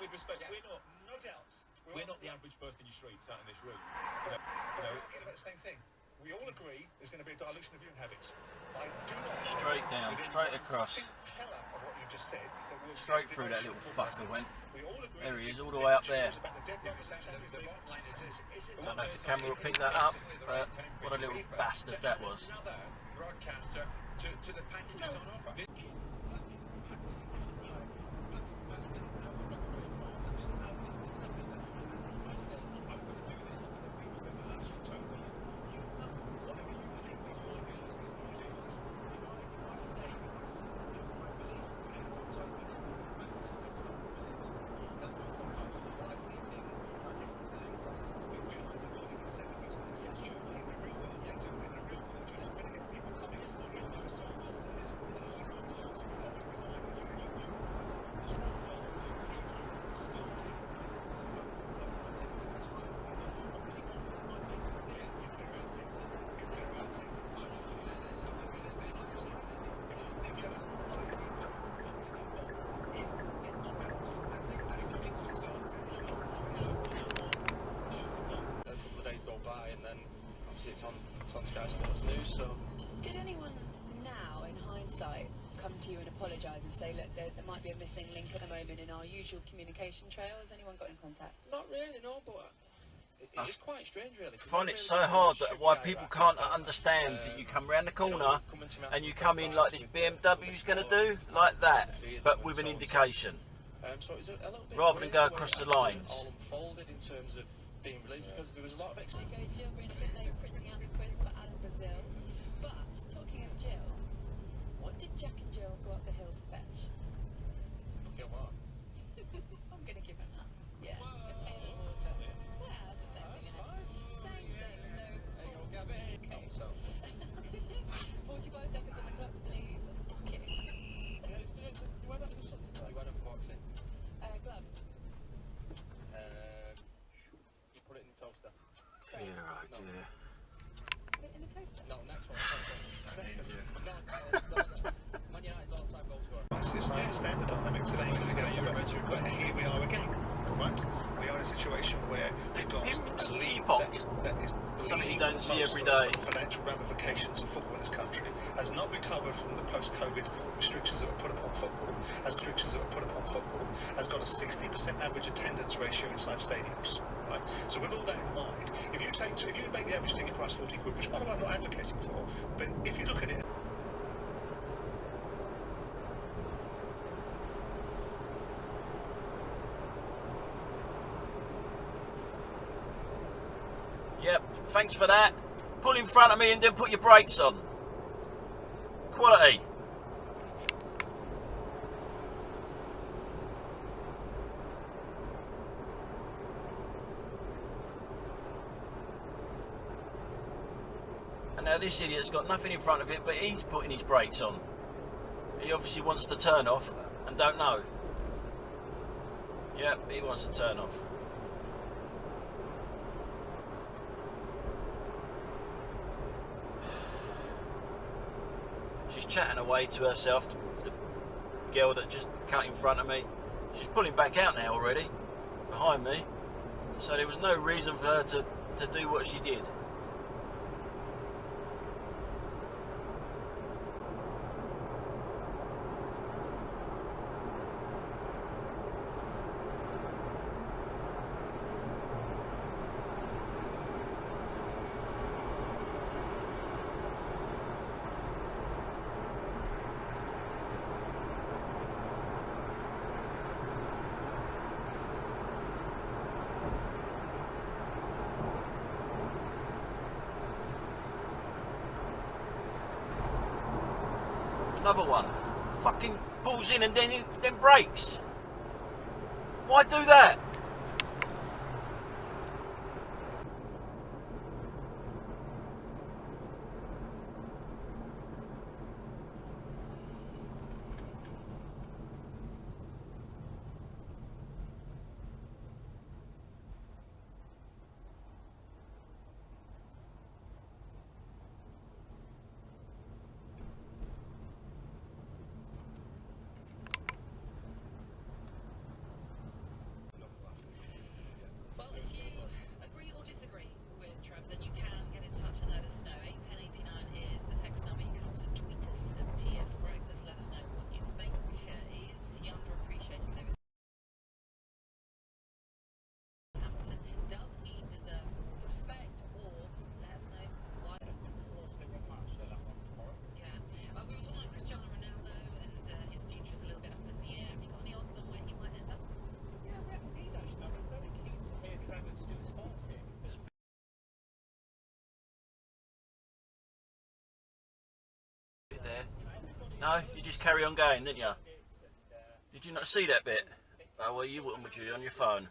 with respect, Yeah. we're not, No doubt. we're not the average person in your street sat in this room. We're arguing about the same thing. We all agree there's going to be a dilution of viewing habits. I do not Straight down, within straight one across. scintilla of what you just said that we'll Straight see through that little fucker went. We all agree There he that is, all the way up there. about the debut of the Champions League. bottom line is it I don't know if the camera will pick that up, but what a little bastard that was. another broadcaster to the packages on offer. It's on Sky Sports News. So, did anyone now, in hindsight, come to you and apologise and say, look, there might be a missing link at the moment in our usual communication trail? Has anyone got in contact? not really, no, but it's quite strange, really. I find it so hard that why people can't understand that you come round the corner and you come in like this BMW's going to do, like that, but with an indication, So it's a little bit rather than go weird across way the that lines. all unfolded in terms of being released, because there was a lot of Okay, Jill bringing a good day printing out the quiz for Alan Brazil. But, talking of Jill, what did Jack and Jill go up the hill to fetch? Okay, what? I'm going to give him that. Yeah. A pail of water. Well, it's the same thing, isn't it? Same thing, so... There you go, Gabby. Okay. So, 45 seconds on the clock, please. Bucket. you went up boxing. Gloves. You put it in the toaster. dear, oh dear. Put it in the toaster. No, next one. Man United's all-time goal scorer. Yes, I understand the dynamics of anything together, but here we are again, right? We are in a situation where we've got a league that is Something you bleeding don't the see most every from day. financial ramifications of football in this country, has not recovered from the post-COVID restrictions that were put upon football, has got a 60% average attendance ratio inside stadiums. Right? So with all that in mind, if you make the average ticket price 40 quid, which by the way I'm not advocating for, but if you look at it. Yep, thanks for that. Pull in front of me and then put your brakes on. Quality. And now this idiot's got nothing in front of it, but he's putting his brakes on. He obviously wants to turn off and don't know. Yep, he wants to turn off. She's chatting away to herself, the girl that just cut in front of me. She's pulling back out now already, behind me. So there was no reason for her to do what she did. Another one. Fucking pulls in and then brakes. Why do that? No, you just carry on going, didn't you? Did you not see that bit? Oh well, you wouldn't, would you, on your phone?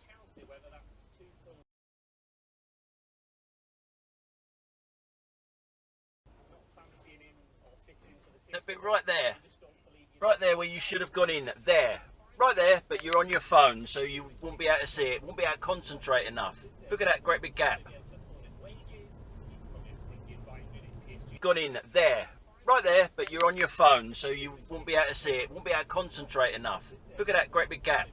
That bit right there where you should have gone in, there, right there, but you're on your phone, so you won't be able to see it, won't be able to concentrate enough. Look at that great big gap. Gone in, there, right there, but you're on your phone, so you won't be able to see it, won't be able to concentrate enough. Look at that great big gap.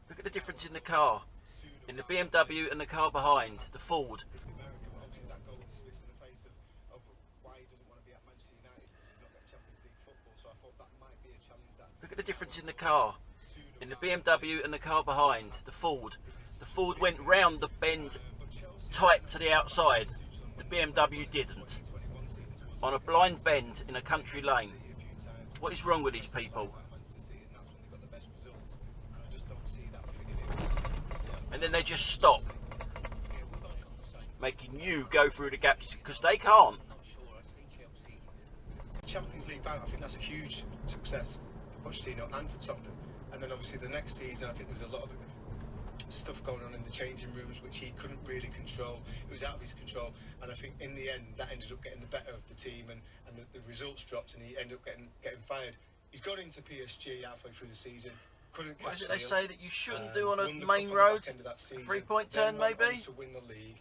Look at the difference in the car, in the BMW and the car behind, the Ford. Look at the difference in the car, in the BMW and the car behind, the Ford. The Ford went round the bend tight to the outside, the BMW didn't. On a blind bend in a country lane. What is wrong with these people? And then they just stop, making you go through the gaps because they can't. Champions League bout, I think that's a huge success for Pochettino and for Tottenham. And then obviously the next season, I think there was a lot of stuff going on in the changing rooms which he couldn't really control. It was out of his control, and I think in the end that ended up getting the better of the team, and the results dropped, and he ended up getting fired. He's got into PSG halfway through the season. Couldn't catch What is it the they deal. say that you shouldn't do on a Won the main cup road? the back end of that season, 3-point then turn went maybe? on to win the league.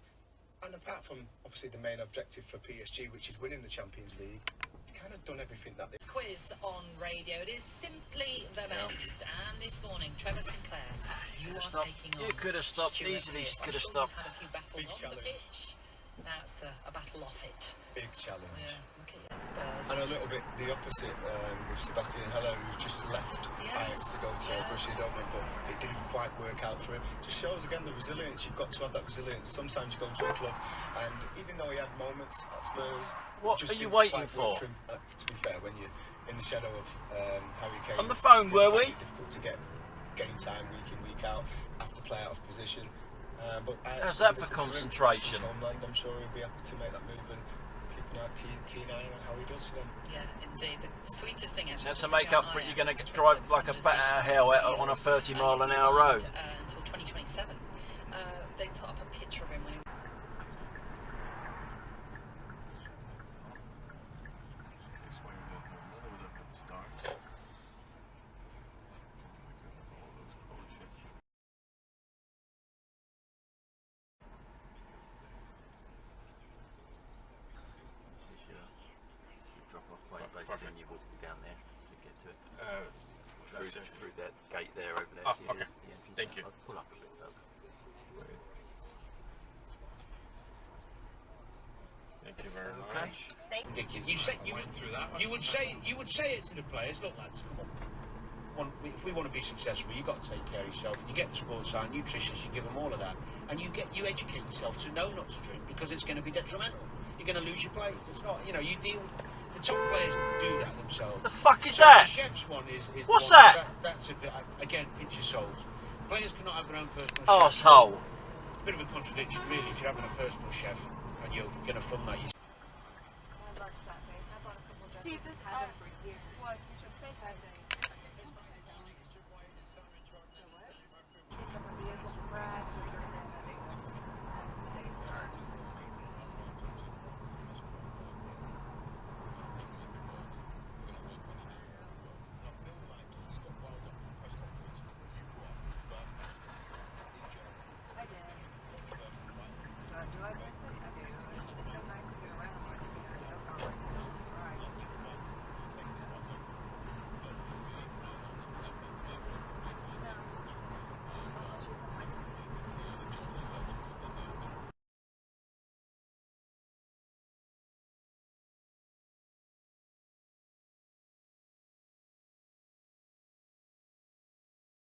And apart from obviously the main objective for PSG, which is winning the Champions League, he's kind of done everything that they. Quiz on radio. It is simply the best. And this morning, Trevor Sinclair, you are Stop. taking on. You could have stopped, Stuart easily Pearce. could I'm have sure stopped. You've had a few battles Big on challenge. the pitch. That's a battle off it. Big challenge. Yeah, look at you, Spurs. And a little bit the opposite with Sebastian Haller, who's just left Ajax to go to Borussia Dortmund, but it didn't quite work out for him. Just shows again the resilience. You've got to have that resilience. Sometimes you go into a club, and even though he had moments at Spurs, What it just are you didn't waiting quite work for? him. To be fair, when you're in the shadow of Harry Kane, On the phone, were we? it's difficult to get game time week in, week out, have to play out of position. But How's that for concentration? I'm sure he'll be happy to make that move and keep an keen eye on how he does for them. Yeah, indeed. The sweetest thing actually. Now to just make about up for it, you're Ajax going to is drive Trevor like a just bat saying out of hell that on a he 30-mile-an-hour road. signed, until 2027. They put up a picture of him when he. Drop-off place basically when you walk down there to get to it. Through that gate there over there. Oh, see okay. the entrance. Thank you. I'll pull up a bit though. Thank you very Okay. much. Ridiculous. You would say it to the players. Look, lads, come on. If we want to be successful, you've got to take care of yourself. You get the sports science, nutritionists, you give them all of that, and you educate yourself to know not to drink because it's going to be detrimental. You're going to lose your place. It's not, you deal. The top players do that themselves. The fuck is So that? The chef's one is What's one, that? That's a bit, again, pinch your souls. Players cannot have their own personal chef. Arsehole. It's a bit of a contradiction, really, if you're having a personal chef and you're going to fund that yourself.